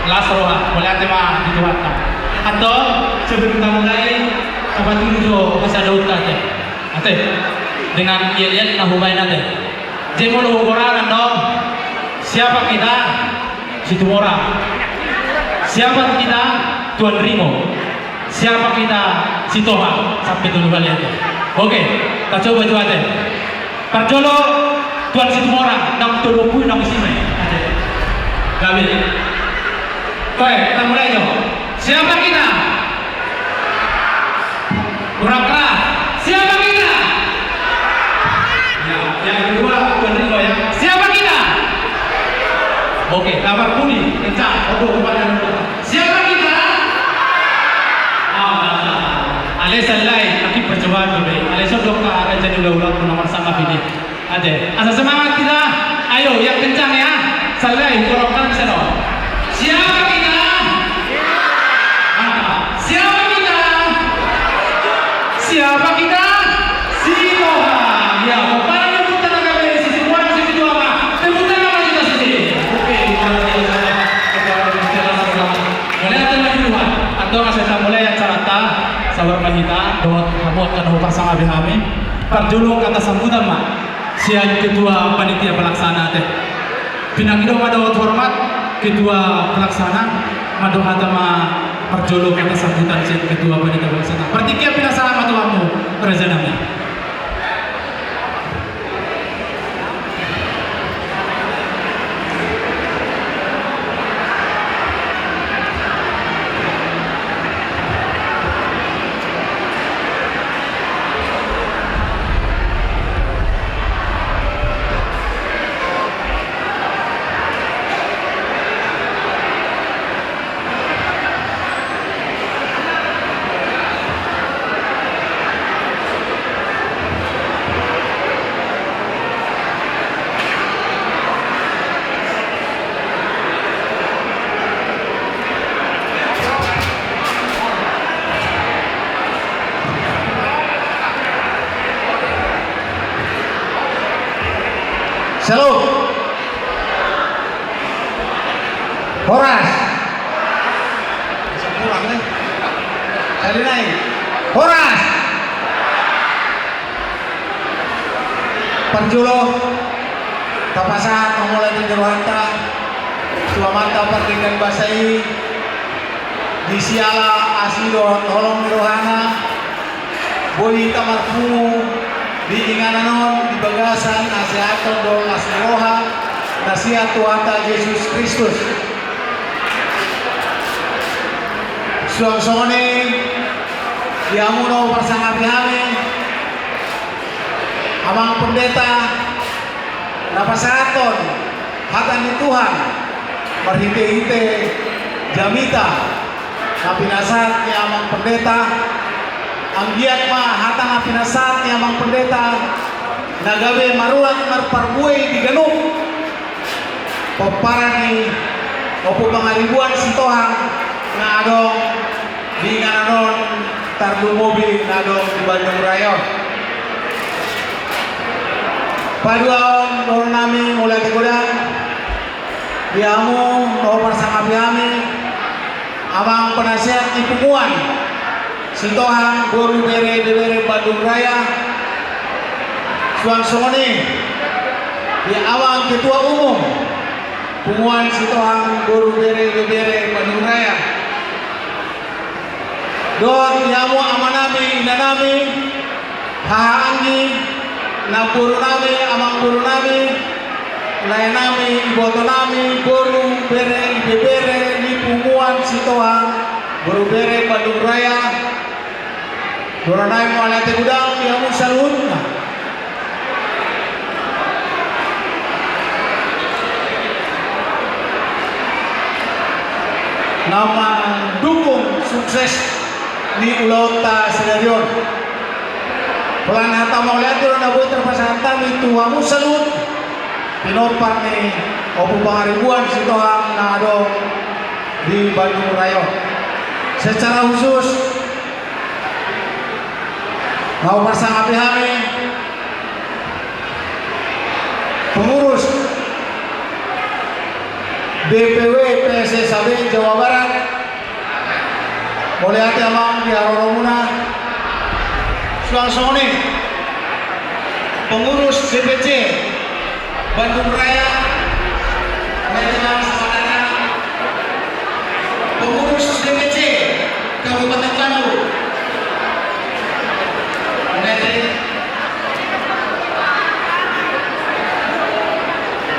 Last roha, boleh tema dituatkan. Atau sebelum kita mulai, apa tunjuk masa daud kate. Ate, dengan yel-yel nahubain ate. Jemon orang dong. Siapa kita? Situ orang. Siapa kita? Tuan Rimo. Siapa kita? Si Toha. Sampai dulu kalian. Oke, kita coba itu ate. Perjolo Tuan Situ orang. Nang tolopui nang sini. Ate. Gabil. Baik, kita mulai dong. Siapa kita? Kurang keras. Siapa kita? Ya, yang kedua Tuan Rimo ya. Siapa kita? Oke, kabar bunyi kencang. Siapa kita? Alasan lain, tapi percobaan dulu. Alasan dokter ada jadi ulang nomor sama ini. Ada. Asal semangat kita. Ayo, yang kencang ya. Salai, korokkan bisa dong. Siapa kita? Siapa kita? Siapa kita? Si Toha. Ya, para teman-teman kami sisi one, sisi dua apa? Teman-teman nama kita sendiri. Oke, mulai aja dulu atau saya mulai acara ta sabar mahita dot kamu akan pasang abihami. Parjulu kata sambutan mak. Siang ketua panitia pelaksana teh. Pinanggido mado hormat ketua pelaksana mado hatama parjulu kata sambutan siang ketua panitia pelaksana. Pertikia pinasama tuamu rezenami. Salut. Horas. Bisa pulang nih. Cari naik. Horas. Parjulo. Tapasat memulai penjeruhanta. Suamanta pertinggan basai. Di siala asido tolong rohana. Boi kamar fungu. Di ingananon di bagasan nasihaton dong asroha nasihat Tuhan Yesus Kristus suang-songone diamuno bersama kami amang pendeta napasaton hatan di Tuhan berhite-hite jamita napinasat ni amang pendeta ang giat ma hatang pinasat ni amang pendeta nagawe marulat marparbuay di ganuk pagpara ni opo pangaribuan si Toha na adong di ngananon tardumobi na adong di Bandung Raya paduaon doon namin mulai tigudan diamu no bersama kami amang penasihat di Punguan si Toha Guru Bere Dewere Bandung Raya Suang Songone di awang ketua umum Punguan si Toha Guru Bere Dewere Bandung Raya don yamu amanami inanami hahaangi na guru nami amang guru nami layanami iboto nami Guru Bere Dewere di Punguan si Toha Guru Bere Bandung Raya Doranai mo alate gudang yamu salut na. Nama dukung sukses di Ulauta Sedarion. Pelan hata mau lihat doron nabuy terpasantan itu yamu salut. Pinopar ni opo pangaribuan si Toha na adong di Bandung Raya. Secara khusus mau bersama kami pengurus DPW PSSAB Jawa Barat boleh hati amang di Aroromuna Suasoni pengurus DPC Bandung Raya Majelis Saudara pengurus DPC Kabupaten Bandung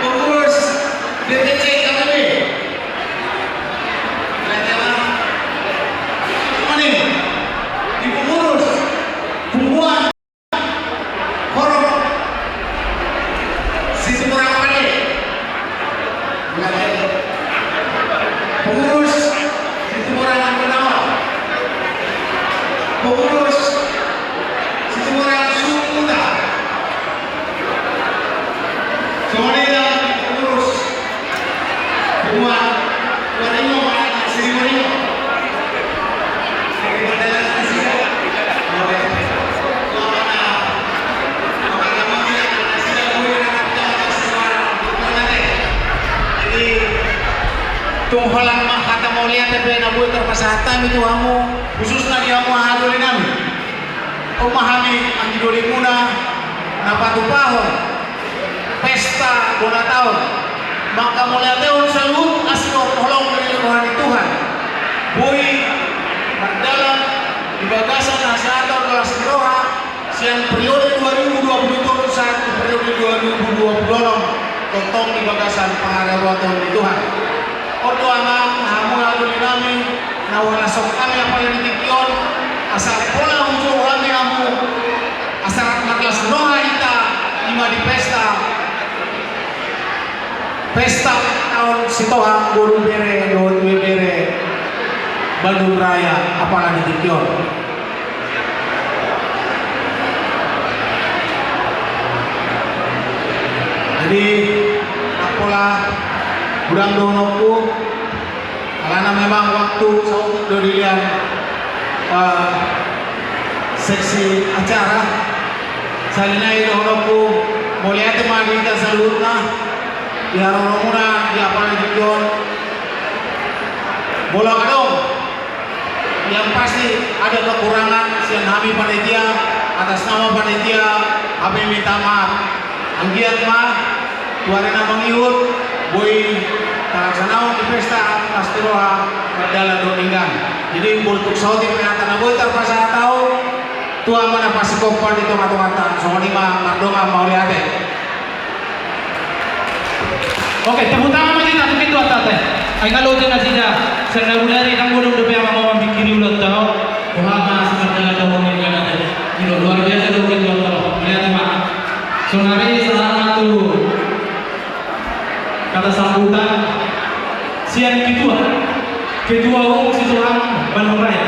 pengurus DPC KTB di pengurus Pembuat Horor Situmorang Pade pengurus Situmorang Penawar pengurus Situmorang Sukuna kemudian pengurus Pembuat Waringo Sri Waringo tunghalang kata mau lihat tapi na buat terpasatan itu kamu khususnya dia mau hadulin kami memahami ang idoli muna na patupahon pesta bona tahun maka mulai tahun salut aslo tolong dari rohani Tuhan bui dalam di bagasan nasator kelas roha siang periode 2021 periode 2020 totong di bagasan paharawa tahun di Tuhan Oto amang hamu lalu dinami nawala sok kami apa yang ditikyon asal pola untuk kami hamu asal maklas roha kita lima di pesta tahun sitohang guru bere doon bere Bandung Raya apa yang ditikyon jadi apalah kurang donoku karena memang waktu saya udah dilihat seksi acara salina donoku mulai teman kita salutna di Aroromuna di apa dijon bola kadong yang pasti ada kekurangan siang kami panitia atas nama panitia kami minta maaf anggiat mah tuarena mengiut boy talaksanaw di pesta pastiroha padala doningan jadi untuk saudi penata boy terpaksa tahu tua mana pasti kompan itu mata-mata soalnya mah mardonga mau lihat oke tepuk tangan aja nak begitu atas ay kalau dia sida senagulari nang gulung depe ang mga mabikiri ulat tao kuhama sementara daw ng ganate ino luar biasa daw gitu tao lihat mah so nari salah satu kata sambutan siang ketua umum Situhang Bandung Raya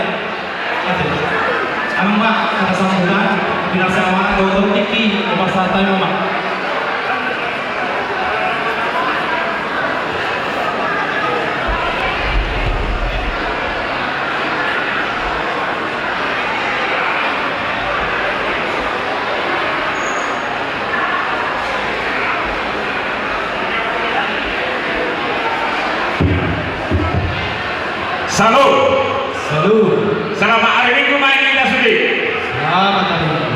ang kata sambutan binasama Dr. Tiki Upasatay Mama Salut. Selamat hari Minggu main kita sudi. Selamat hari Minggu.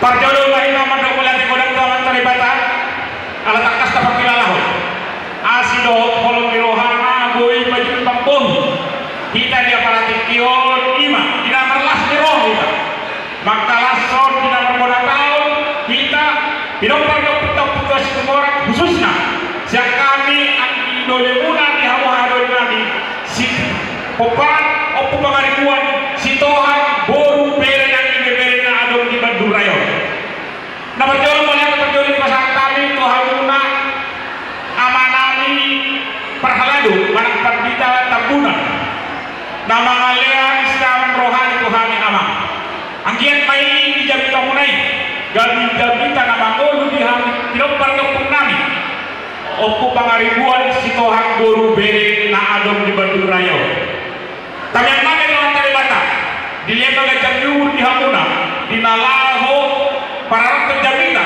Parjodoh mahino mandok mulai kodang taman taribata. Alat akas tapak kilalahu. Asido kolom birohana boy baju pampung. Kita dia para tikion ima. Tidak merlas biroh kita. Maka lason tidak bermoda tahun. Kita tidak pernah putar-putar semua khususnya. Siang kami idole muna di hawa-hawa kami. Popan opo pangaribuan sitohang boru bere nang bere na adong di Bandung Raya. Na berjolo malihat berjolo di pasang kami tohamuna amanami perhaladu manang parbita tabunan. Na mga lehan islaman rohani tuhami amang. Ang giat may di jabita munay. Gabi-gabita na mangolo di hang pinopar ng nami. Opo pangaribuan sitohang boru bere na adong di Bandung Raya. Tapi yang mana dengan taribata dilihat oleh jamiur di Hamuna di Nalaho para terjamita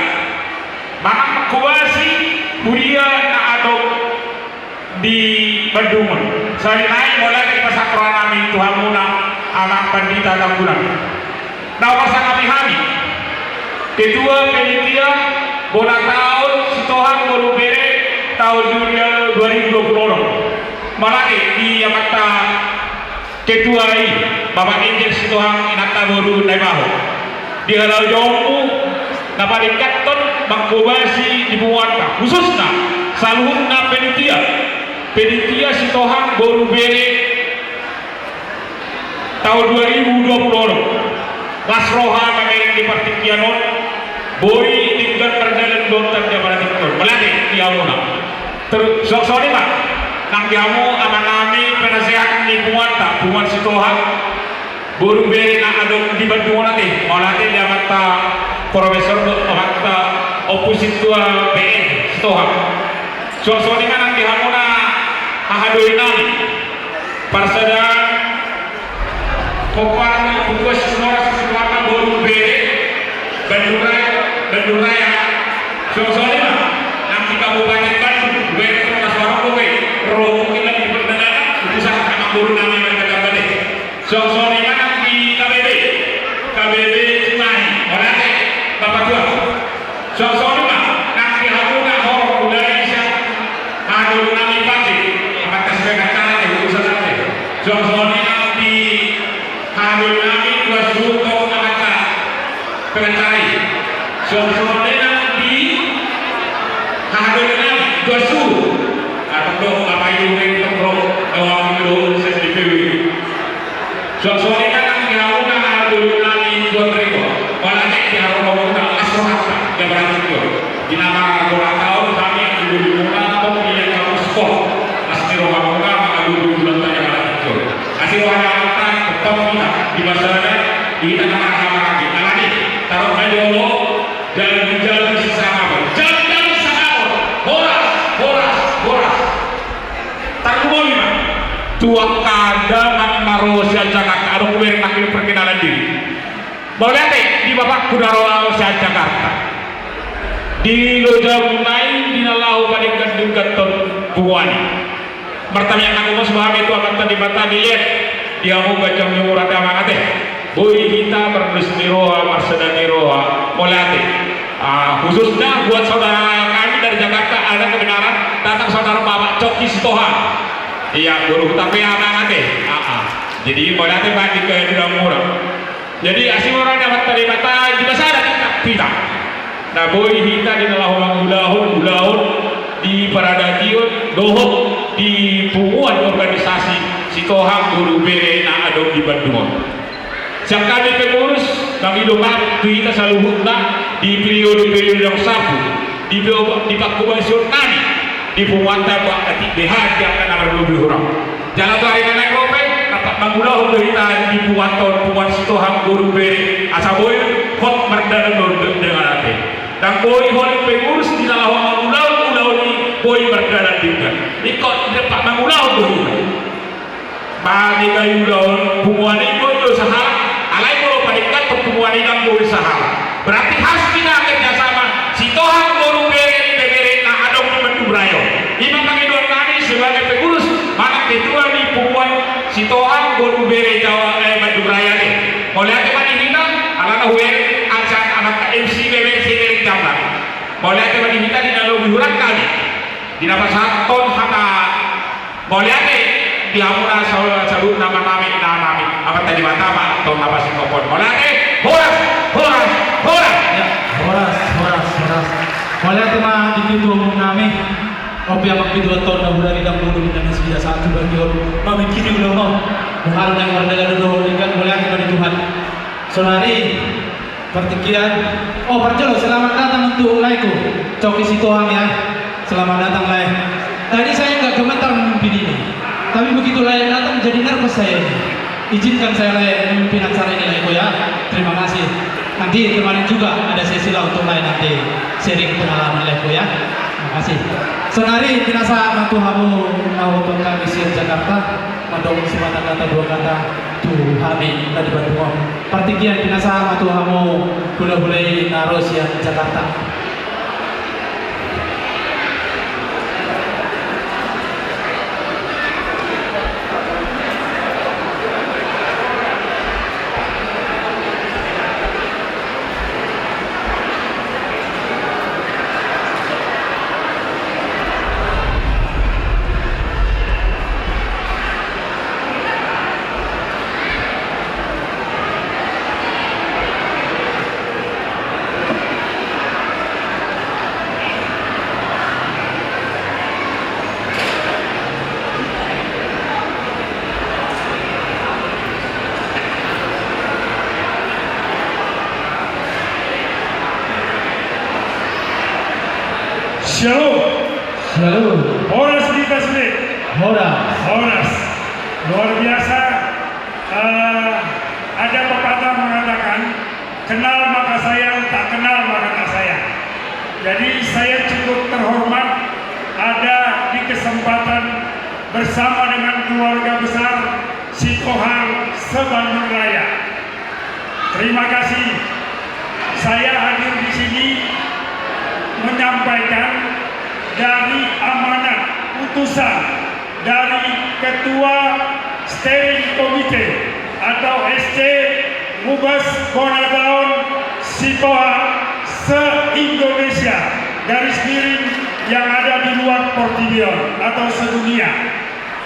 mana kuasi muria na adong di Bandung. Sari naik mulai dari pasakroan kami Tuhan muna anak pandita kampunan. Nah pasang kami kedua penitia bola tahun sitohan baru bere tahun 2020 malah di Yamata ketua ini Bapak Injil sitohan inata baru naibaho di halau jompu dapat dikaton mengkubasi di buatna khususnya saluhna penitia sitohan baru bere tahun 2020 Lasroha memang di partikianon boy tinggal perjalanan dokter dia pada tiktor melani di amuna terus sorry pak nang diamu aman nami penasehat lingkungan tak bukan sitohan baru beri nak ada di Bandung nanti malah dia mata profesor mata oposisi tua PN sitohan sorry kan nang diamu na ahadoi nami parsada kopar bungkus semua sesuatu baru beri Bandung Raya soalnya mah nanti kabupaten Bandung gue kertas warung gue roh kita di perdagangan usaha sama guru namanya mereka balik soalnya kan di KBB Cimahi orang teh bapak tua soalnya mah nanti aku nggak horor udah bisa ada nami pasti akan kasih kata usaha sampai soalnya nanti ada nami dua suku akan pencari soalnya di hadirnya dua suhu atau dong apa yang terprok awal itu SDPW soalnya kan yang jauh nah hadirnya di dua ribu malah yang harus kita asal yang berarti itu di nama bola tahun kami dulu mula pemilihan kamu skor pasti rumah muka maka dulu bulan tanya berarti itu asal wajah kita tetap kita di masyarakat di tanah lagi alami taruh aja lo dan menjalani sesama jalan sesama horas taruh lima tua kadangan marosia Jakarta ada kuwer nakil perkenalan diri boleh deh di Bapak Kudaro Jakarta di Loja Bunai di Nalau pada Gandung Gatot Buani pertanyaan aku sebab itu akan tadi bata dilihat dia mau gajah nyurah ada teh boy kita berdesmiroha marsedaniroha molate khususnya buat saudara kami dari Jakarta ada kebenaran datang saudara Bapak Coki Sitohan iya guru tapi anak deh jadi molate bagi ke dalam murah jadi asing orang dapat terima juga sadar kita nah boy kita di dalam ulahun di Paradadion dohok di punguan organisasi Sitohan guru bere na adong di Bandung siap kami pengurus kami doa kita selalu hutna di periode yang sapu di pakuban kami di Pumanta Pak Ketik BH yang akan lebih orang jalan tuh hari naik rope dapat mengulah untuk kita di Puan Sitohan guru beri asaboy hot merdana dengan hati dan boy hot pengurus di dalam ulau ini boy merdana juga ini kok dapat mengulah untuk kita bagi kayu ulau Puan itu usaha alai kalau panikan pertemuan ini usaha berarti harus kita kerjasama Sitohan guru beri nah adong di Bandung Imam kami dua kali sebagai pengurus mana ketua di Puan Sitohan guru beri Jawa Bandung Raya nih mulai ada mana kita anak huer acan anak MC BWC dari Jawa mulai ada mana kita di dalam liburan kali di nama satu hana mulai ada di amuna sabut nama apa tadi mata pak atau nama singkopon mulai ada horas ya horas mulai ada mah di situ nami kopi apa gitu atau nabulan kita dulu dan sudah satu bagian kami kini udah mau mengalir yang berdagang dulu kan mulai ada di Tuhan sonari pertikian perjalo selamat datang untuk laiku Coki Sitohan ya selamat datang lai tadi saya nggak gemetar memimpin ini tapi begitu lai datang jadi nervous saya izinkan saya lai memimpin acara ini laiku ya terima kasih nanti kemarin juga ada sesi lah untuk lai nanti sharing pengalaman laiku ya terima kasih senari tinasa matuhamu untuk kami siar Jakarta madong semata kata dua kata Tuhani tadi Bandung partikian tinasa matuhamu boleh naros ya Jakarta Selalu. Horas kita sulit. Horas. Luar biasa. Ada pepatah mengatakan, kenal maka sayang, tak kenal maka tak sayang. Jadi saya cukup terhormat ada di kesempatan bersama dengan keluarga besar Sitohang se-Bandung Raya. Terima kasih. Saya hadir di sini menyampaikan dari amanat putusan dari Ketua Steering Committee atau SC Mubes Bonataun Sitohang se-Indonesia garis miring yang ada di luar Portivion atau sedunia,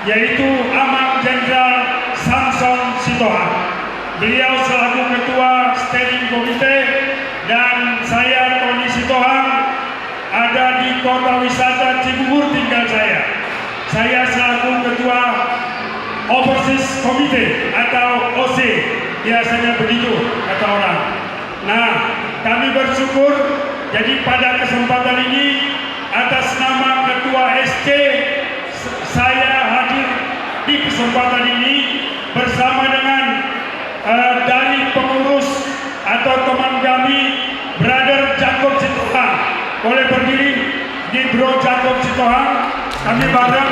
yaitu Amang Jenderal Samson Sitohang. Beliau selaku Ketua Steering Committee dan saya Tony Sitohang ada di Kota Wisata Cibubur tinggal saya. Saya selaku Ketua Overseas Committee atau OC, biasanya begitu kata orang. Nah, kami bersyukur jadi pada kesempatan ini atas nama Ketua SC saya hadir di kesempatan ini bersama dengan dari pengurus atau teman kami Brother Jacob Sitohang. Boleh berdiri di Bro Jacob Sitohang, kami bareng.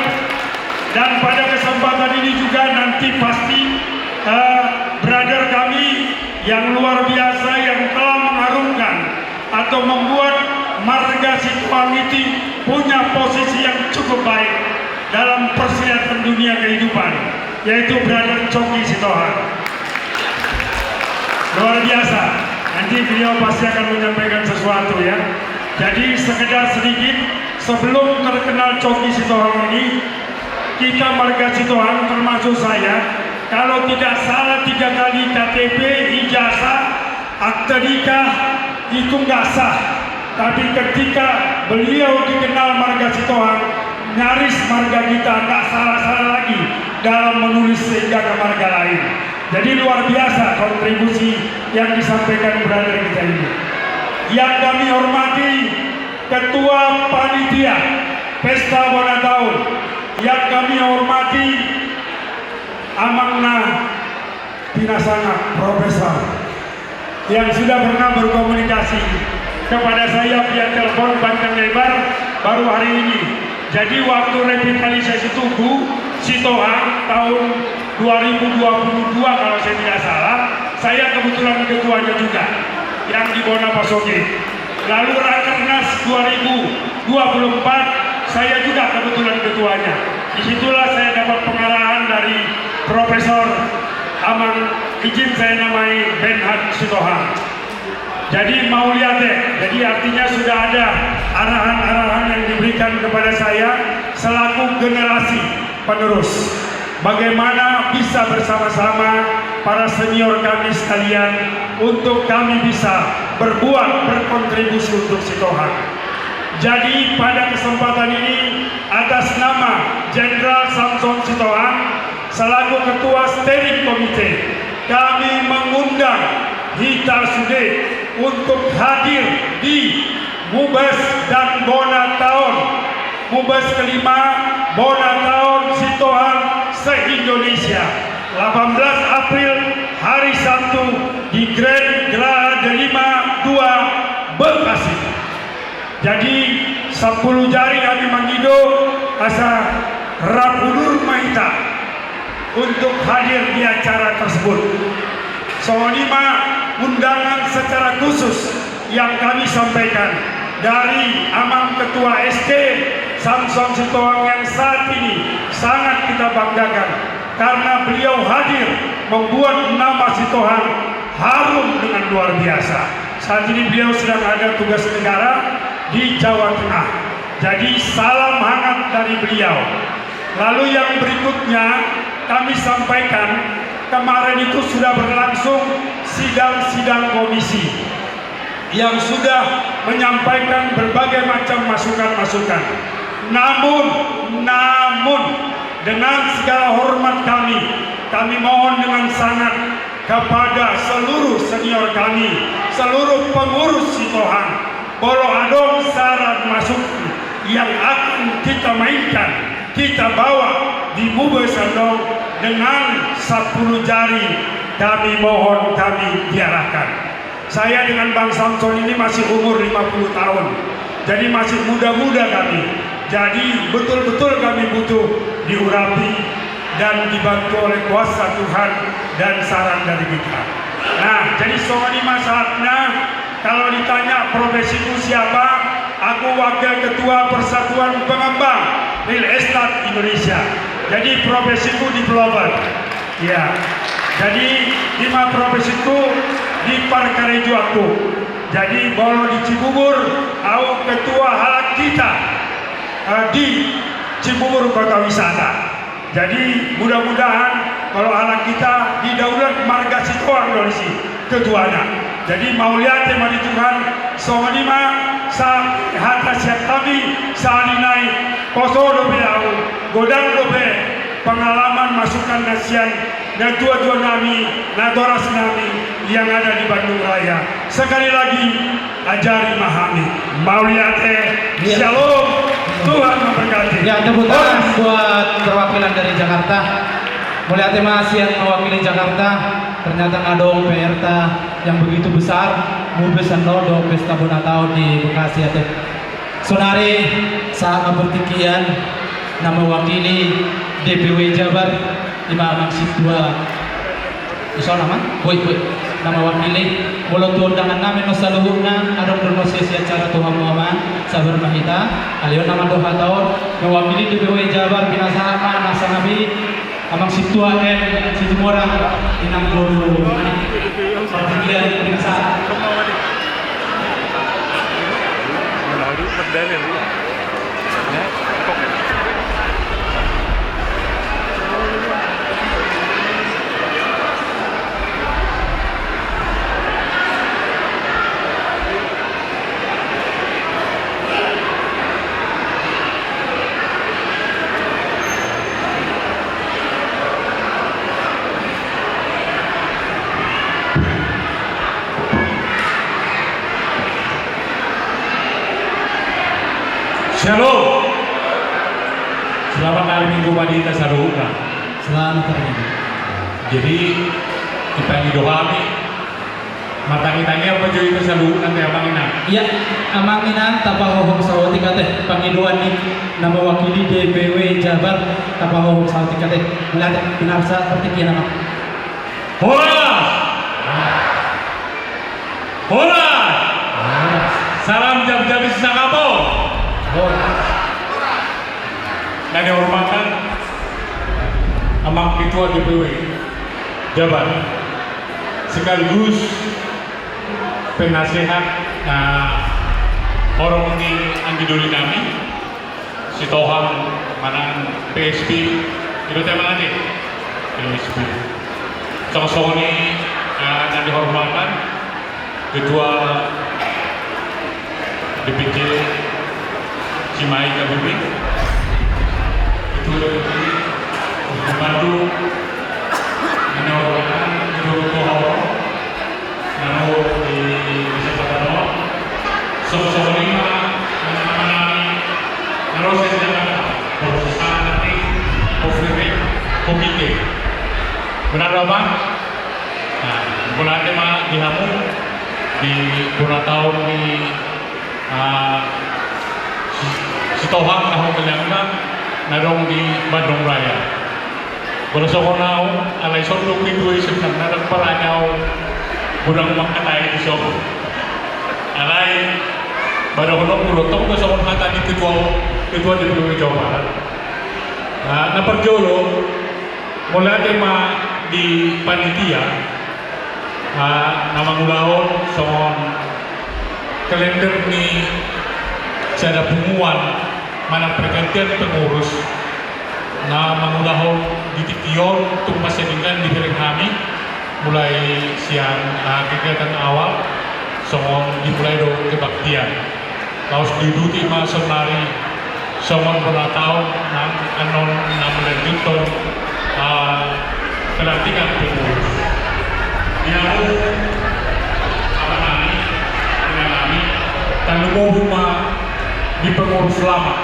Dan pada kesempatan ini juga nanti pasti brother kami yang luar biasa yang telah mengharumkan atau membuat marga Sitohang itu punya posisi yang cukup baik dalam persilatan dunia kehidupan, yaitu Brother Coki Sitohang. Luar biasa. Nanti beliau pasti akan menyampaikan sesuatu ya. Jadi sekedar sedikit sebelum terkenal Coki Sitohang ini, kita marga Sitohang termasuk saya, kalau tidak salah 3 kali KTP, ijazah, akte nikah itu nggak sah. Tapi ketika beliau dikenal marga Sitohang, nyaris marga kita nggak salah-salah lagi dalam menulis sehingga ke marga lain. Jadi luar biasa kontribusi yang disampaikan brother kita ini. Yang kami hormati Ketua Panitia Pesta Bonataun, yang kami hormati Amangna Pinasanga Profesor yang sudah pernah berkomunikasi kepada saya via telepon panjang lebar baru hari ini. Jadi waktu revitalisasi Tugu Sitohang tahun 2022 kalau saya tidak salah, saya kebetulan ketuanya juga yang di Bonapasoke. Lalu Rakernas 2024 saya juga kebetulan ketuanya. Disitulah saya dapat pengarahan dari Profesor Amang, izin saya namai Benhard Sitohang. Jadi mau lihat deh, jadi artinya sudah ada arahan-arahan yang diberikan kepada saya selaku generasi penerus. Bagaimana bisa bersama-sama para senior kami sekalian untuk kami bisa berkontribusi untuk Sitohang. Jadi pada kesempatan ini atas nama Jenderal Samson Sitohang selaku Ketua Steering Committee, kami mengundang Hita Sude untuk hadir di Mubes dan Bonataun, Mubes kelima Bonataun Sitohang se-Indonesia 18 April hari Sabtu di Grand Geraha Delima 2 Bekasi. Jadi 10 jari kami manggido asa Rapudur Mahita untuk hadir di acara tersebut. Soalnya undangan secara khusus yang kami sampaikan dari Amang Ketua SK Samson Sitohang yang saat ini sangat kita banggakan karena beliau hadir membuat nama Sitohang harum dengan luar biasa. Saat ini beliau sedang ada tugas negara di Jawa Tengah. Jadi salam hangat dari beliau. Lalu yang berikutnya kami sampaikan, kemarin itu sudah berlangsung sidang-sidang komisi yang sudah menyampaikan berbagai macam masukan-masukan. Namun dengan segala hormat kami mohon dengan sangat kepada seluruh senior kami, seluruh pengurus Sitohang, bolo adong syarat masuk yang akan kita mainkan, kita bawa di Bube Sandong dengan 10 jari. Kami mohon, kami diarahkan. Saya dengan Bang Samson ini masih umur 50 tahun, jadi masih muda-muda kami. Jadi betul-betul kami butuh diurapi dan dibantu oleh kuasa Tuhan dan saran dari kita. Nah, jadi soalnya saatnya kalau ditanya profesiku siapa, aku wakil ketua Persatuan Pengembang Real Estate Indonesia. Jadi profesiku developer. Ya. Jadi 5 profesiku di Parkarejo aku. Jadi bolo di Cibubur, aku ketua halak kita di Cibubur Kota Wisata. Jadi mudah-mudahan kalau anak kita di Daulat Marga Sitoang dari si ketuanya. Jadi mau lihat tema di Tuhan, soalima sa hata siap kami salinai poso dobe au godang dobe pengalaman masukan nasian dan tua-tua nami, nadoras nami yang ada di Bandung Raya. Sekali lagi ajari memahami. Mau lihat shalom. Tuhan memberkati. Ya, tepuk tangan buat perwakilan dari Jakarta. Mulia tema yang mewakili Jakarta. Ternyata ngadong PRTA yang begitu besar. Bube Sandong pesta Bonatau di Bekasi ya teh. Sonari saat bertikian nama wakili DPW Jabar Imam Maksud 2. Iso nama? Boy. Nama wakili walau undangan namin no saluhuna adong dono sesi acara Tuhan Muhammad sabar mahita alion nama doha tahun mewakili DPW Jabar binasama nasa nabi amang situa situ morang inang guru pertikian binasa Shalom. Selamat hari Minggu pagi kita saruka. selamat hari Minggu. Jadi kita doami mata kita ini apa jadi kita saruka nanti abang ina. Iya, amanginan tapahohong sawati kate pangiduan ni nama wakili DPW Jabar tapahohong sawati kate melihat binarsa pertikian nama. Horas. Horas. Salam jam-jam sesakapun. Dan dihormatkan amang ketua DPW Jabar sekaligus penasehat orang ini anggiduli kami si Tohang manang PSP itu tema nanti PSP sosok ini dan dihormatkan ketua DPC Cimahi Kabupaten itu membantu menyuarakan itu kohor nano di desa Padano sosok lima menangani nano sejarah berusaha nanti komite benar bang nah bulan tema dihamu di bulan tahun di Sitohang nahong kanyang narong di Bandung Raya. Kalau sokonau alay sondok itu isip narang paranyaw budang makatay di sok. Alay badong pulotong ko sokon kata di ketua di Jawa Barat. Naparjolo mula tema di panitia nama ngulahon sokon kalender ni ada pengumuman mana pergantian pengurus na mangulahon di Tition untuk masyaringan di Hereng kami mulai siang kegiatan awal songon dimulai do kebaktian laos diduti ma sonari songon tahun anon 6 juta pelantikan pengurus yang apa nami dengan kami tanpa rumah di pengurus lama.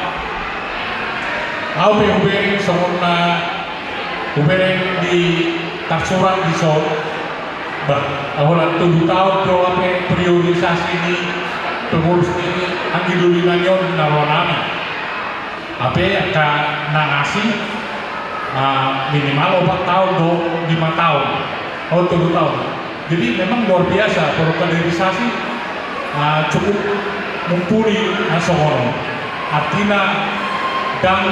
Au hubeng songona hubeng di taksuran di so, bah awalan 7 tahun do apa priorisasi di pengurus ini anggi dulinanyon naronami. Apa ka nangasi minimal 4 tahun do 5 tahun atau 7 tahun. Jadi memang luar biasa kalau kaderisasi cukup mumpuni nasohono. Artinya dan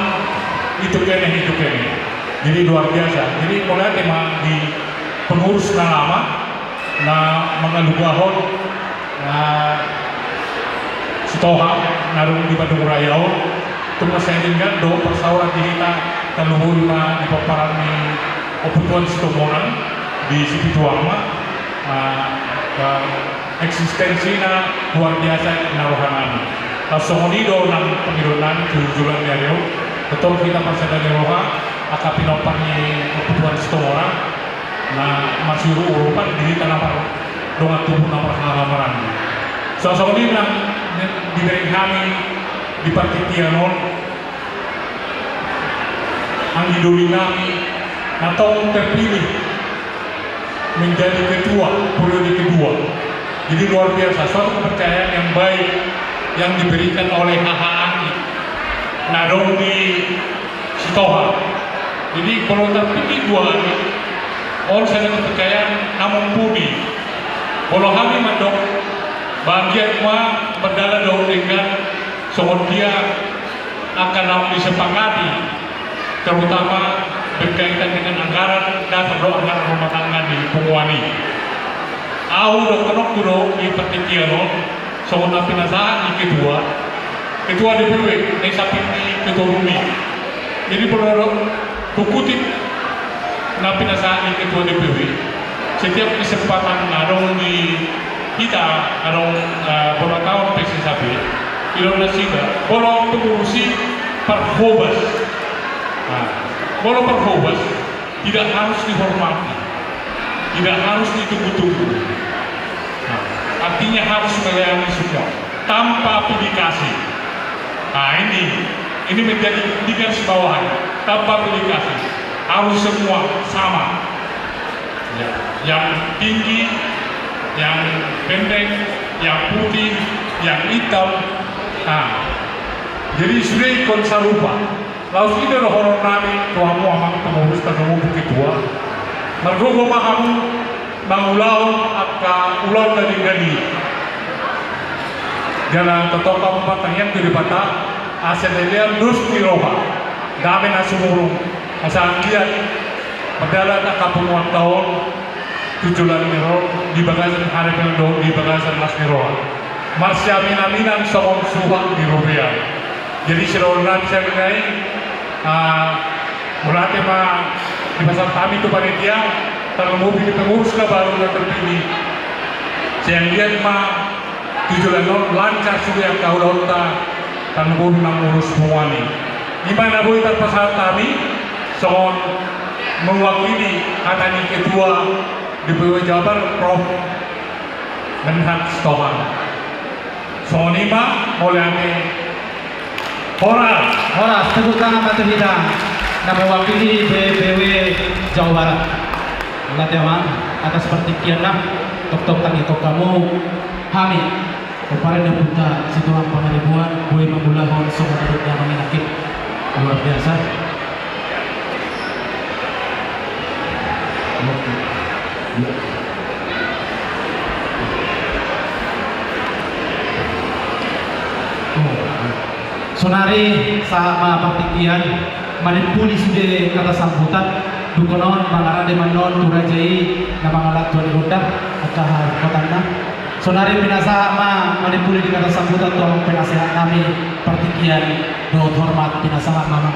itu kene. Jadi luar biasa. Jadi mulai tema di pengurus na lama na mengalugahon sitoha narung di Bandung Raya itu masendingan do persaurat kita taluhur na di paparan ni oputuan sitomonan di Sipituama eksistensinya luar biasa narohanan. Songonido nang pengirunan jujuran dari betul kita pasal dari roha akapinopan ni oputuan sitomonan masih urupan diri tanah dongat tubuh nomor halaman. Songoni nang diberi kami di partitianon angidoli kami atau terpilih menjadi ketua periode kedua. Jadi luar biasa suatu kepercayaan yang baik yang diberikan oleh HHAI Narong di Sitoha. Jadi kalau terpilih 2 hari orang saya kepercayaan namun pudi kalau kami mandok bagian mah berdala dong dengan soal dia akan disepakati terutama berkaitan dengan anggaran dan anggaran rumah tangga di Pungwani. Aku udah kenok dulu di pertikiano soal pinasaan di ketua DPW di samping di ketua Rumi. Jadi perlu kukutip pinasaan di ketua DPW setiap kesempatan narong di kita narong pengetahuan PCSAB ilmu nasida kalau pengurusi perhobas kalau perhobas tidak harus dihormati, tidak harus ditunggu-tunggu, artinya harus melayani semua tanpa aplikasi. Ini menjadi di garis bawah tanpa aplikasi harus semua sama ya. Yang tinggi, yang pendek, yang putih, yang hitam. Jadi sudah ikut sarupa. Lalu kita roh nami tuamu amang pengurus tamu bukit tua. Mergo kamu bangulau akka ulau dari. Jalan tetap kabupaten yang dibata asedelia dus piroha. Dami nasumurung. Asal lihat padahal nak kapungan tahun 7 miro di bagasan hari peldo di bagasan Mas Miroa. Masya minaminan soal suhang di Rubia. Jadi seronan saya mengenai berarti mah di pasar kami itu panitia terlalu di pengurus baru yang terpilih. Saya lihat mah 7 lancar sudah yang kau lonta tanggung mengurus semua ini. Di mana boleh terpasar kami soal mewakili katanya ketua DPW Jabar Prof Menhat Stohan. Soalnya mah mulai Horas, tepuk tangan batu hidang dan mewakili DPW Jawa Barat. Allah teman atas pertikian tok tangi tok kamu kami kemarin yang buta situang pengaribuan gue memulahon semua duduknya menginakit luar biasa. Sonari sama partikian manipuli sudah kata sambutan dukonon mangaran de manon turajai na mangalat tuan roda atau kotana. Sonari pinasa ma manipuli di kata sambutan tolong penasehat kami partikian do hormat pinasa mama.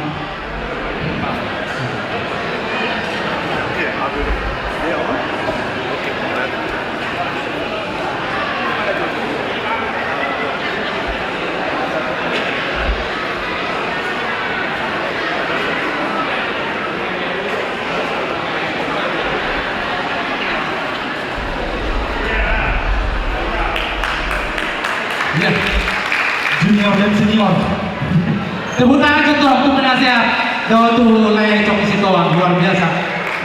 Junior yang senior. Tepuk tangan contoh untuk penasehat Datuk Lai Coki Sitohang, luar biasa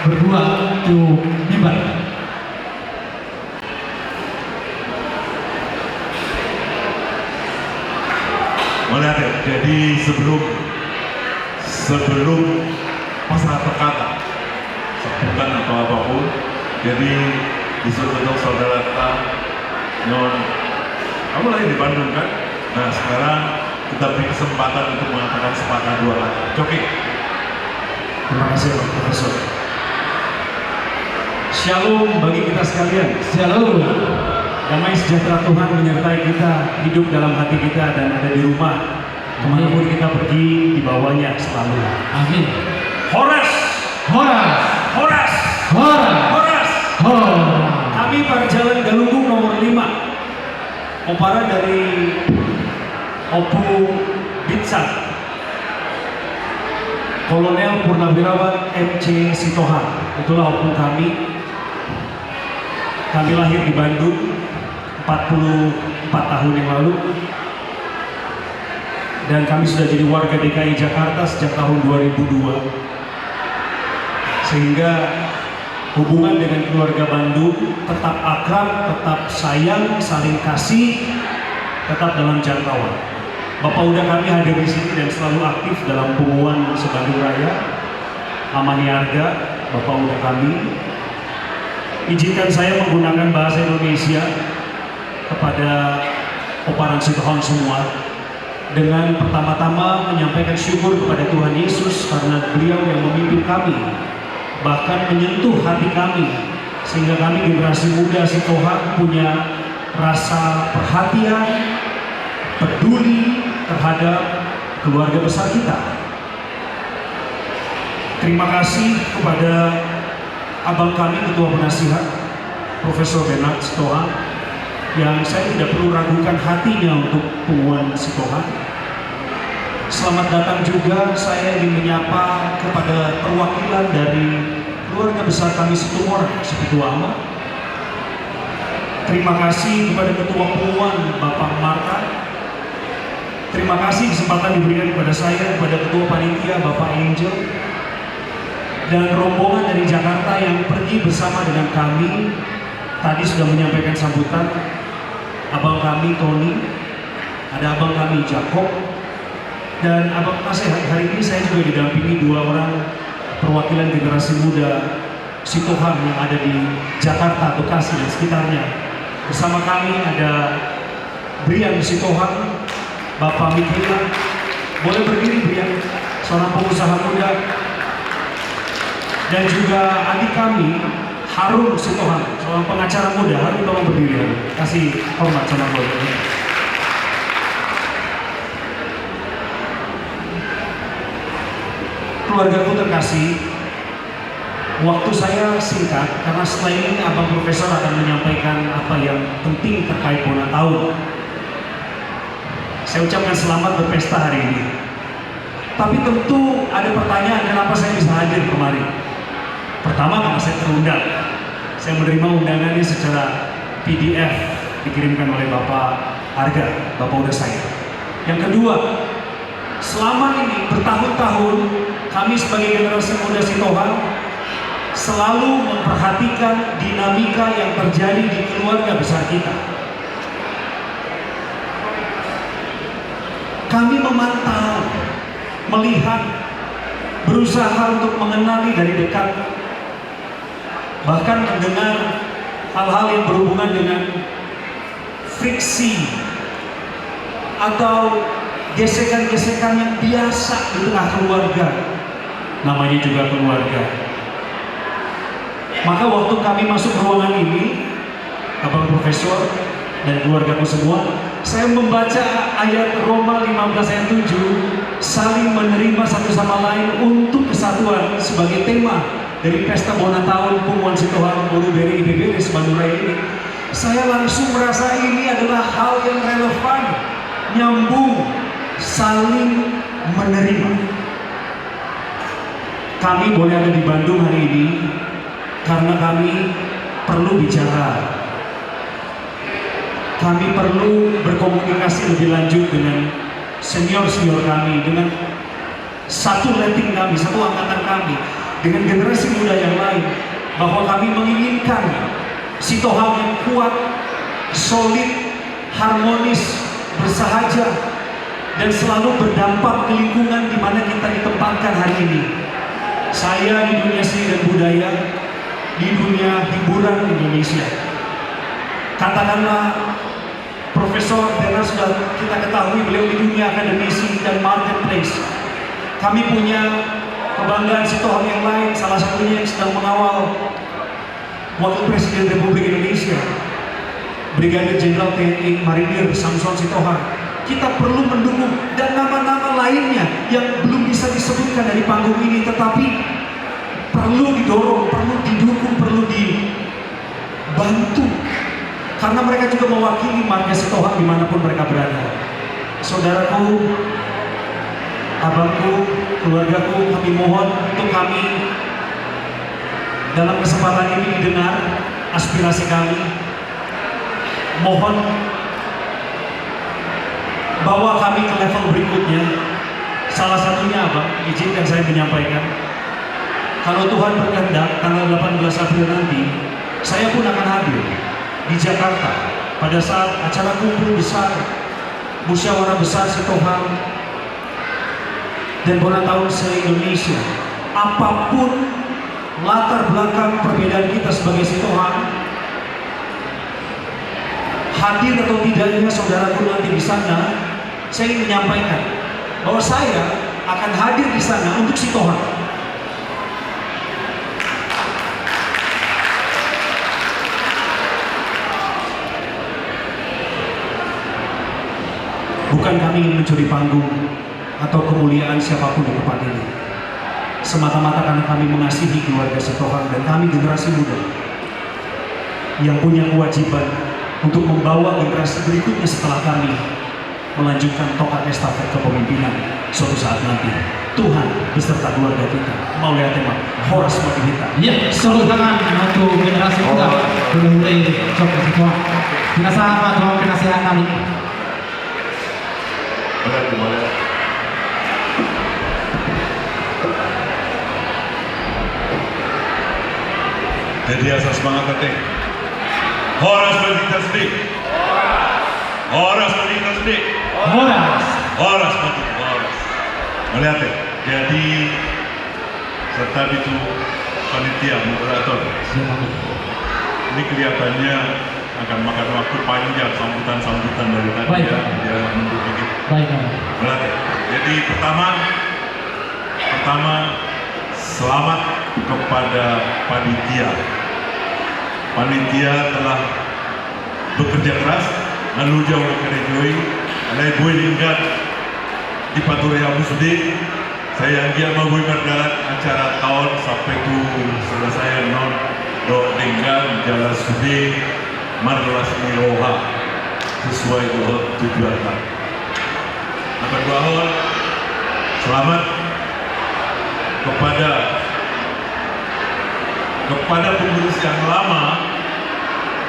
berdua tuh mimbar. Melihat ya, jadi sebelum masalah terkata bukan atau apapun, jadi disuruh untuk saudara kita non, kamu lahir di Bandung kan? Nah sekarang kita beri kesempatan untuk mengatakan sepatah dua kata. Coki. Terima kasih Pak Profesor. Shalom bagi kita sekalian. Shalom. Damai sejahtera Tuhan menyertai kita, hidup dalam hati kita dan ada di rumah. Kemanapun kita pergi, dibawanya selalu. Amin. Horas, Horas, Horas, Horas, Horas. Horas. Kami pada Jalan Galunggung nomor 5. Opara dari Opu Bitsat. Kolonel Purnawirawan MC Sitohang. Itulah opung kami. Kami lahir di Bandung 44 tahun yang lalu. Dan kami sudah jadi warga DKI Jakarta sejak tahun 2002. Sehingga hubungan dengan keluarga Bandung tetap akrab, tetap sayang, saling kasih, tetap dalam jangkauan. Bapak udah kami hadir di sini dan selalu aktif dalam pengumuman Sebandung Raya, Amaniarga, Bapak udah kami. Izinkan saya menggunakan bahasa Indonesia kepada Oparan Sitohang semua dengan pertama-tama menyampaikan syukur kepada Tuhan Yesus karena Beliau yang memimpin kami, bahkan menyentuh hati kami sehingga kami generasi muda Sitohang punya rasa perhatian, peduli terhadap keluarga besar kita. Terima kasih kepada abang kami Ketua Penasihat Profesor Bernard Sitohang yang saya tidak perlu ragukan hatinya untuk pengumuman Sitohang. Selamat datang juga saya ingin menyapa kepada perwakilan dari keluarga besar kami Situmorang, Seketua Ahmad. Terima kasih kepada Ketua Pengumuman Bapak Marta. Terima kasih kesempatan diberikan kepada saya, kepada Ketua Panitia Bapak Angel dan rombongan dari Jakarta yang pergi bersama dengan kami. Tadi sudah menyampaikan sambutan abang kami Tony, ada abang kami Jacob, dan abang hari ini saya juga didampingi dua orang perwakilan generasi muda Sitohang yang ada di Jakarta, Bekasi dan sekitarnya. Bersama kami ada Brian Sitohang, Bapak Mikila, boleh berdiri Brian, seorang pengusaha muda, dan juga adik kami Harun Sitohang, seorang pengacara muda. Harun tolong berdiri, Harun. Kasih hormat sama keluarga. Keluargaku terkasih, waktu saya singkat karena setelah ini abang profesor akan menyampaikan apa yang penting terkait Bona tahun. Saya ucapkan selamat berpesta hari ini. Tapi tentu ada pertanyaan kenapa saya bisa hadir kemarin. Pertama karena saya terundang. Saya menerima undangannya secara PDF dikirimkan oleh Bapak Arga, Bapak udah saya. Yang kedua, selama ini bertahun-tahun kami sebagai generasi muda Sitohang selalu memperhatikan dinamika yang terjadi di keluarga besar kita. Kami memantau, melihat, berusaha untuk mengenali dari dekat, bahkan mendengar hal-hal yang berhubungan dengan friksi atau gesekan-gesekan yang biasa di tengah keluarga, namanya juga keluarga. Maka waktu kami masuk ruangan ini, abang profesor dan keluargaku semua, saya membaca ayat Roma 15 ayat 7, saling menerima satu sama lain untuk kesatuan sebagai tema dari Pesta Bona Tahun Pengumuman Sitohang Bolu-Beri IBB Sebandung Raya ini. Saya langsung merasa ini adalah hal yang relevan, nyambung, saling menerima. Kami boleh ada di Bandung hari ini karena kami perlu bicara. Kami perlu berkomunikasi lebih lanjut dengan senior-senior kami, dengan satu rating kami, satu angkatan kami, dengan generasi muda yang lain, bahwa kami menginginkan Sitohang yang kuat, solid, harmonis, bersahaja, dan selalu berdampak ke lingkungan di mana kita ditempatkan hari ini. Saya di dunia seni dan budaya, di dunia hiburan Indonesia. Katakanlah Profesor Bernard sudah kita ketahui, beliau di dunia akademisi dan marketplace. Kami punya kebanggaan Sitohang yang lain, salah satunya yang sedang mengawal Wakil Presiden Republik Indonesia, Brigadir Jenderal TNI Marinir Samson Sitohang. Kita perlu mendukung, dan nama-nama lainnya yang belum bisa disebutkan dari panggung ini, tetapi perlu didorong, perlu didukung, perlu dibantu, karena mereka juga mewakili marga Sitohang dimanapun mereka berada. Saudaraku, abangku, keluargaku, kami mohon untuk kami dalam kesempatan ini didengar aspirasi kami. Mohon bawa kami ke level berikutnya. Salah satunya Abang, izinkan saya menyampaikan, kalau Tuhan berkehendak tanggal 18 April nanti, saya pun akan hadir di Jakarta pada saat acara kumpul besar, musyawarah besar Sitohang dan bola tahun se-Indonesia. Apapun latar belakang perbedaan kita sebagai Sitohang, hadir atau tidaknya saudaraku nanti di sana, saya ingin menyampaikan bahwa saya akan hadir di sana untuk Sitohang. Bukan kami ingin mencuri panggung atau kemuliaan siapapun di tempat ini. Semata-mata karena kami mengasihi keluarga Sitohang, dan kami generasi muda yang punya kewajiban untuk membawa generasi berikutnya setelah kami melanjutkan tongkat estafet kepemimpinan suatu saat nanti. Tuhan beserta keluarga kita. Maulaya tema Horas Matihita. Ya, selalu tangan untuk generasi muda belum mulai coba semua. Kinasama Tuhan kinasihan kami. Boleh. Jadi asal semangat tadi. Horas Matihita sedih. Horas Matihita sedih. Horas Matihita. Horas. Melihat ya. Jadi serta itu panitia moderator. Ini kelihatannya akan makan waktu panjang sambutan dari tadi. Baik. Ya. Dia menunggu dikit. Baik. Melihat ya. Jadi pertama selamat kepada panitia. Panitia telah bekerja keras, lalu jauh kerejoi, lebih lingkat di Paturia Musdi. Saya dia mau berjalan acara tahun sampai tu selesai non do lingkat jalan Sudi marlas miroha sesuai dengan tujuan. Nomor dua, selamat kepada pengurus yang lama.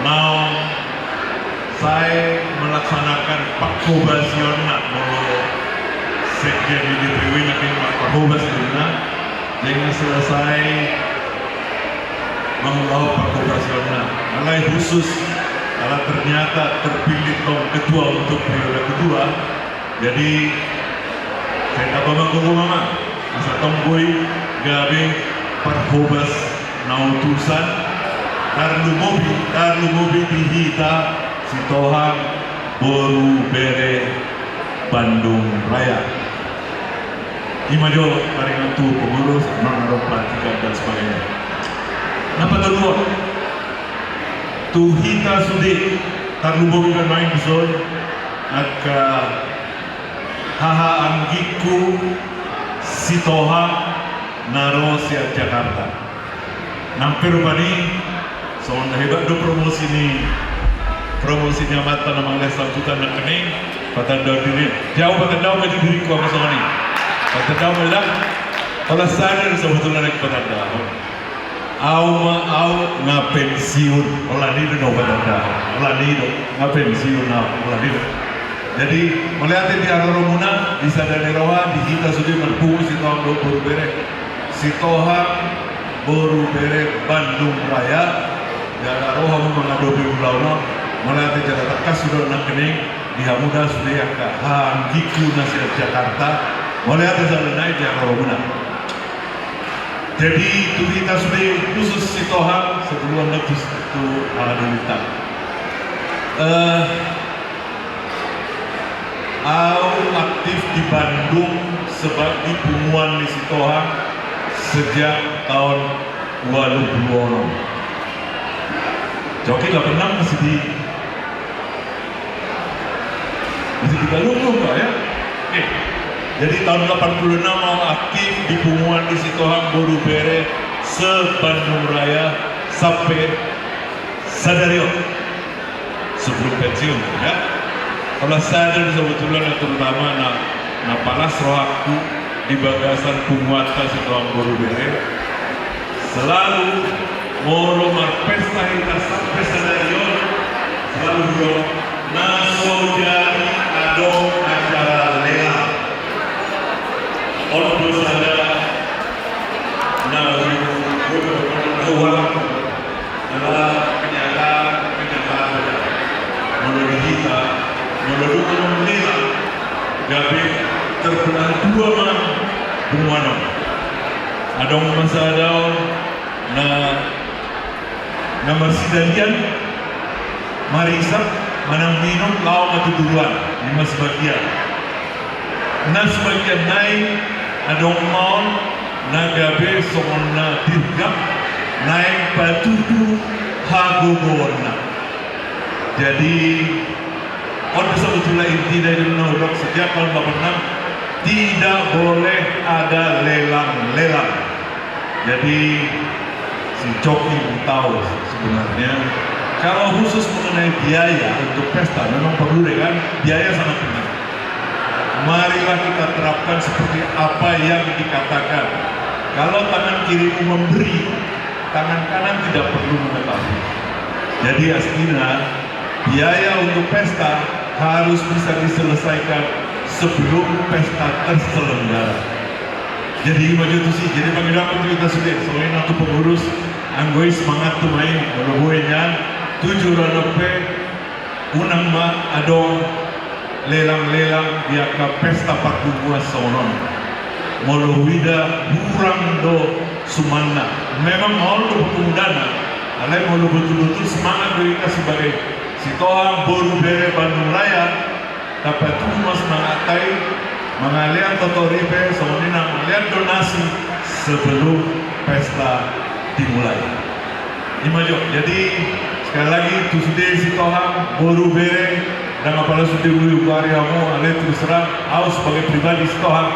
Mau saya melaksanakan pakobasiona mau sekjen di DPW nyakin pakobasiona dengan selesai mengelola pakobasiona. Mulai khusus kalau ternyata terpilih ketua untuk periode kedua, jadi saya tak bangku mama masa tomboi gabe parkobas nautusan tarlu mobi dihita Sitohang Boru Bere Bandung Raya. Imajo paringan tu pengurus non pelantikan dan sebagainya. Napa terluar? Tu hita sudi tarlu mobi kan main besar naka haha anggiku Sitohang naro siap Jakarta. Nampir bani soalnya hebat do promosinya mata nama les sambutan dan kening patanda diri jauh patanda maju diri ku apa soalnya patanda melang kalau sadar sebetulnya nak patanda au ngapensiun olah ni do patanda olah ni do ngapensiun na olah ni Jadi melihat di Aroromuna di Sadani Roha di kita sudah berpunggu si Tohang baru bere si Tohang baru bere Bandung Raya dan Roha mengadopi ulama melihat di Jakarta sudah nak kening di Hamuda sudah yang ke Hanggiku nasihat Jakarta melihat di sana naik di Aroromuna. Jadi itu kita sudah khusus si Tohang sebelum letus itu Adulita. Aku aktif di Bandung sebagai punguan di Sitohang sejak tahun 2020. Joki gak pernah masih di Bandung Pak ya? Oke. Jadi tahun 86 mau aktif di punguan di Sitohang baru bere se-Bandung Raya sampai Sadario sebelum pensiun ya. Kalau sadar sebetulnya terutama na panas rohaku di bagasan penguatan Sitohang baru bere selalu moro marpesta kita sampai Sadario selalu yo na sojari adong acara lelang on ada na uang adalah kenyataan menurut kita menurut pemerintah gabe terbelah dua man bumuano adong masadao na marsidalian marisak manang minum lau matuturuan lima sebagian na sebagian naik adong maon na gabe songon na dirgap naik patutu hagogorna jadi sebetulnya inti dari Undang-Undang sejak tahun 86 tidak boleh ada lelang-lelang. Jadi si Coki tahu sebenarnya kalau khusus mengenai biaya untuk pesta memang perlu kan biaya sangat penting. Marilah kita terapkan seperti apa yang dikatakan. Kalau tangan kiri memberi, tangan kanan tidak perlu mengetahui. Jadi aslinya biaya untuk pesta harus bisa diselesaikan sebelum pesta terselenggara. Jadi maju tu sih, jadi bagi aku kita sudah soalnya aku pengurus, anggoi semangat tu main, melobohnya 7 ranope, unang ma adong lelang-lelang biaka pesta parkubuas sonon. Molohwida hurang do sumana. Memang mau do dana, alai mau betul-betul semangat kita sebagai Sitohang baru bere Bandung Raya dapat tuh mas mengatai mengalian totoripe semuanya mengalian donasi sebelum pesta dimulai. Imajo. Jadi sekali lagi tu sudah Sitohang baru bere dan apalagi sudah beli karyamu alai terus terang aku sebagai pribadi Sitohang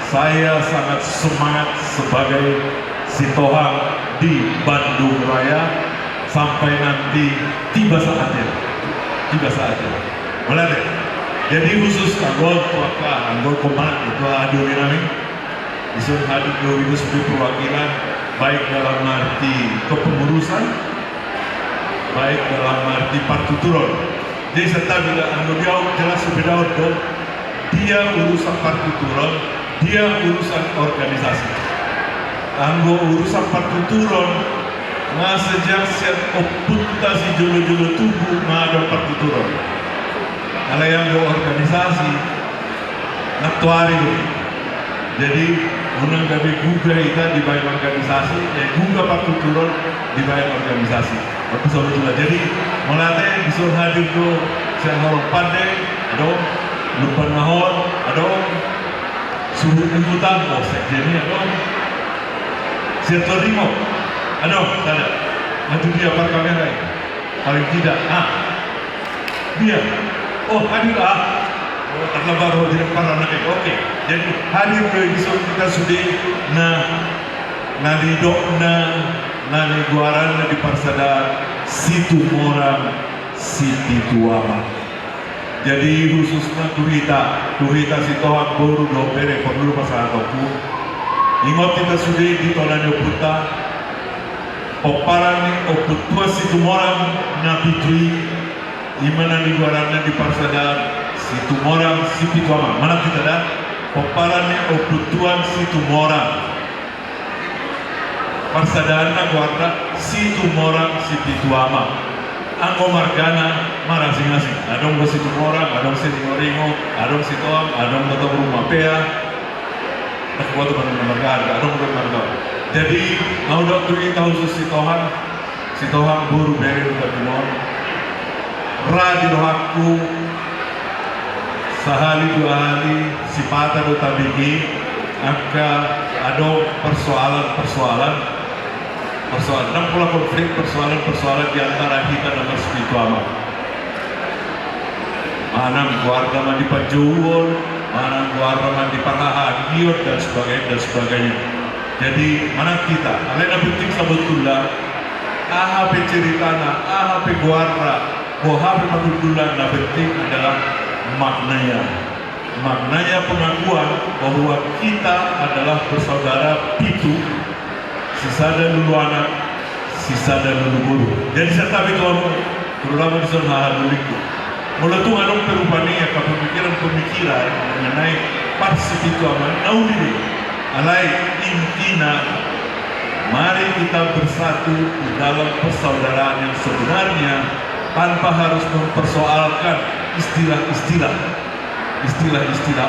saya sangat semangat sebagai Sitohang di Bandung Raya sampai nanti tiba saatnya. Mulai. Jadi khusus anggota komandan itu hadir kami. Disuruh hadir itu sebagai perwakilan baik dalam arti kepengurusan, baik dalam arti partituron. Jadi serta bila anggota jelas berbeda untuk dia urusan partituron, dia urusan organisasi. Anggota urusan partituron nah sejak siap opunta si jolo-jolo tubuh nah ada partituron kalau yang organisasi naktuari jadi unang gabi guga kita dibayar organisasi guga partituron dibayar organisasi waktu sebetulnya jadi melatih disuruh hadir do saya horong pandai ada lupa nahor ada suruh anggota sekjennya ada siatorimo aduh, ada. Maju dia para kamera. Paling tidak, dia. Oh, hadir Oh, terlebar di para anak. Oke. Jadi hadir ke episode kita sudah na guaran di Parsada situ Morang Siti Tuama. Jadi khususnya Tuhita Sitohang baru do bere perlu pasal aku. Ingat kita sudah di Tonanyo Puta Oparani oputua situ Morang na pitui imana di guarana di Parsada situ morang situ ama. Mana kita dah? Peparannya obutuan situ morang. Persadaana guarda situ morang situ ama. Anggo margana marang singasing. Adong situ morang, adong situ moringo, adong situ am, adong betul rumah pea. Tak buat apa marga, adong betul marga. Jadi mau dok tui tahu sitohan buru beri berkumon. Radi rohaku sehari dua hari sipata do tabigi angka ada persoalan enam pula konflik persoalan di antara kita dengan spiritual. Mana keluarga mandi pajuwon, mana keluarga mandi pangahagiot dan sebagainya. Jadi mana kita? Alena penting sebetulnya. AHP ceritana, AHP keluarga, bohape matuldulan. Nah penting adalah maknanya pengakuan bahwa kita adalah bersaudara pitu, sisada dulu anak, sisada dulu guru. Jadi serta itu terutama di sana hal itu. Mulai tu anong perupani ya pemikiran mengenai parsip itu aman. Nauli alai intina, mari kita bersatu di dalam persaudaraan yang sebenarnya tanpa harus mempersoalkan istilah-istilah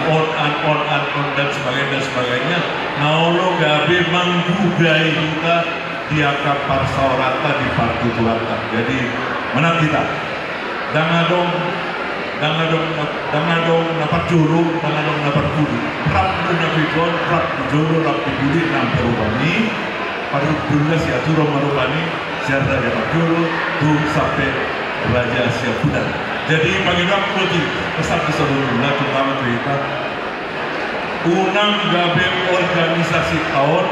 on dan sebagainya. Naolo gabe manggugai kita diakap parsaurata di partitulata. Jadi mana kita? Dangadong dapat juru, dangadong dapat kudu. Rap nabikon, rap juru, rap dibudi nam perubani. Paru dulu si aturo marubani, siapa dapat juru, tu sampai raja siapudan. Jadi bagi aku lagi pesan keseluruhan terutama kita unang gabe organisasi tahun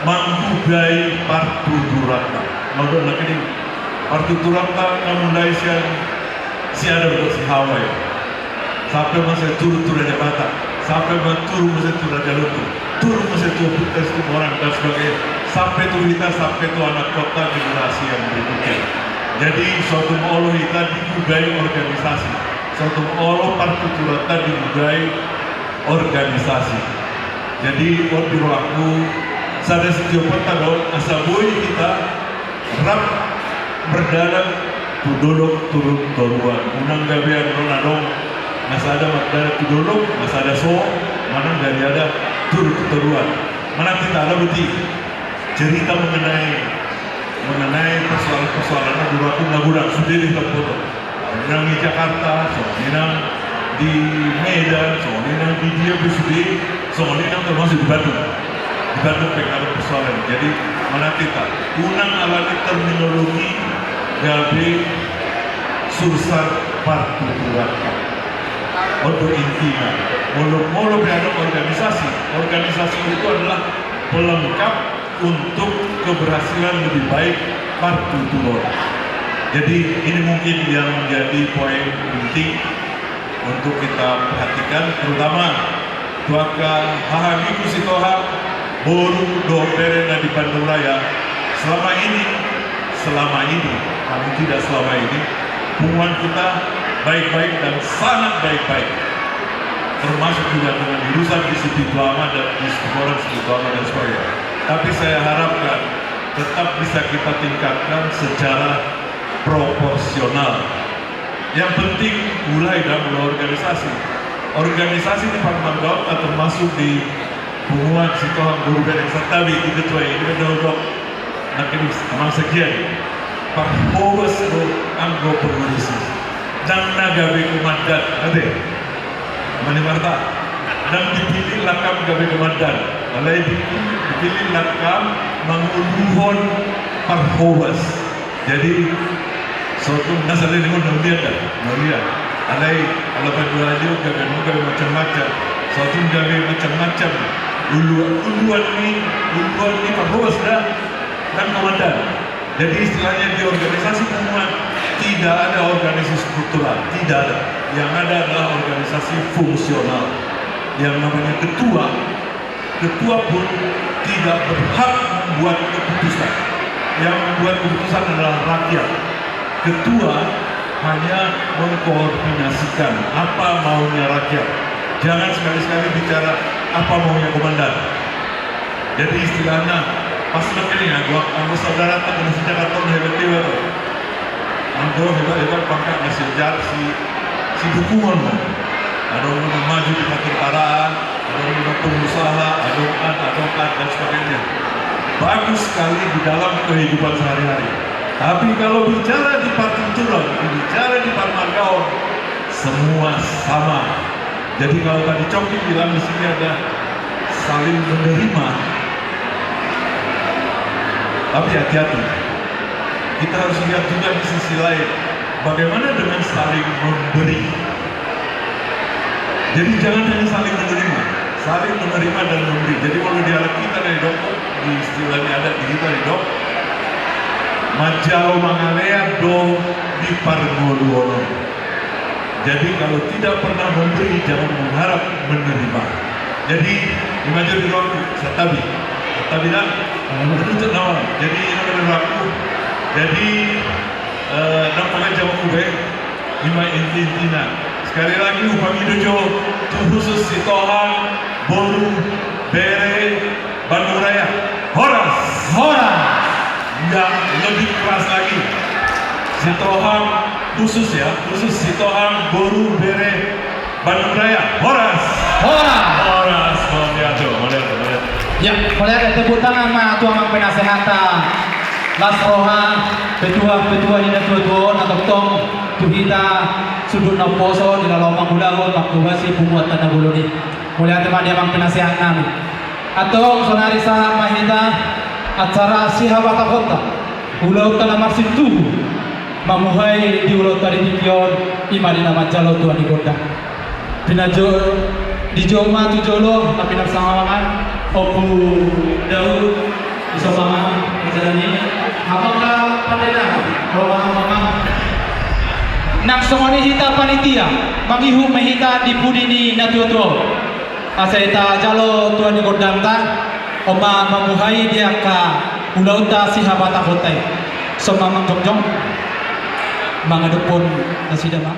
manggugai partitulata. Mau nak ini partitulata mulai si ada si Hawaii sampai masa turun aja bata sampai turun masa turun aja turun masa turun orang dan sebagainya sampai tu anak kota generasi yang berikutnya. Jadi suatu Allah kita digugai organisasi, suatu Allah partitulata digugai organisasi. Jadi waktu aku sada setiap tahun asabui kita rap berdalam tudolok turun toruan unang gabian ronadong masada magdala tudolok masada so manang dari ada turun toruan mana kita ada bukti cerita mengenai persoalan dulu aku nagurang sudah di foto nang di Jakarta nang di Medan nang di dia besudi nang termasuk di Bandung pengaruh persoalan. Jadi mana kita unang alami terminologi gabe susah partitulata untuk intinya molo berada organisasi itu adalah pelengkap untuk keberhasilan lebih baik partitulata. Jadi ini mungkin yang menjadi poin penting untuk kita perhatikan, terutama tuaka hahagi kusitoha boru dopere na di Bandung Raya selama ini kami tidak selama ini hubungan kita baik-baik dan sangat baik-baik, termasuk juga dengan urusan di spiritualma dan di orang spiritualma dan sebagainya. Tapi saya harapkan tetap bisa kita tingkatkan secara proporsional. Yang penting mulai dalam organisasi di Pangmanggaon termasuk di hubungan situasi guru yang serta di ketua ini menurut nak ini memang sekian Pak Bos anggo pengurus dan nagabe komandan ada mana marta dan dipilih lakam gabe komandan alai dipilih lakam menguluhon Pak Bos. Jadi suatu nasalnya dengan Nolia alai alapan dua juga gabe macam-macam suatu gabe macam-macam uluan ini Pak Bos dan komandan. Jadi istilahnya di organisasi hubungan tidak ada organisasi struktural, tidak ada. Yang ada adalah organisasi fungsional. Yang namanya ketua pun tidak berhak membuat keputusan. Yang membuat keputusan adalah rakyat. Ketua hanya mengkoordinasikan apa maunya rakyat. Jangan sekali-sekali bicara apa maunya komandan. Jadi istilahnya pas ini aku saudara tak kena sejarah tahun hebat-hebat. Anggo hebat-hebat pangkat ngasih jar si dukungan. Ada orang maju di ketentaraan, ada orang pengusaha, advokat dan sebagainya. Bagus sekali di dalam kehidupan sehari-hari. Tapi kalau bicara di Partimjuran, bicara di Parmargaon, semua sama. Jadi kalau tadi Coki bilang di sini ada saling menerima, tapi hati-hati. Kita harus lihat juga di sisi lain, bagaimana dengan saling memberi. Jadi jangan hanya saling menerima dan memberi. Jadi kalau dialek kita dari dok, di istilahnya ada di kita di dok, Majau mangalea do di pargoduono. Jadi kalau tidak pernah memberi, jangan mengharap menerima. Jadi di Majau di dok, satabi dah, menuntut nawar. Jadi ini berlaku. Jadi namanya jawab kube, lima inti-intina. Sekali lagi upami dojo khusus Sitohang, Boru, Bere, Bandung Raya. Horas. Enggak lebih keras lagi. Sitohang khusus Sitohang, Boru, Bere, Bandung Raya. Horas. Melihat. Ya, melihat tepuk tangan sama tuang penasehatan Las Roha, petua di tua atau tong tuhita sudut naposo di dalam mangulawo makubasi pembuat tanah buluni. Melihat teman dia mang penasehat kami. Atau sonarisa mahita acara sihabata kota. Ulau tanah marsin tubuh mamuhai di ulau tadi tipion imari nama jalo tuan di kota. Pinajo di Joma tu jolo tapi nak sangawangan opu Daud isomangan jalan ini. Apakah pandai kalau mamang nak songoni hita panitia mangihu mehita di pudini na tuo asaita jalo tuan di kodamta oma mamuhai dia ka ulauta si habata hotai so mamang jongjong mangadupon na sidama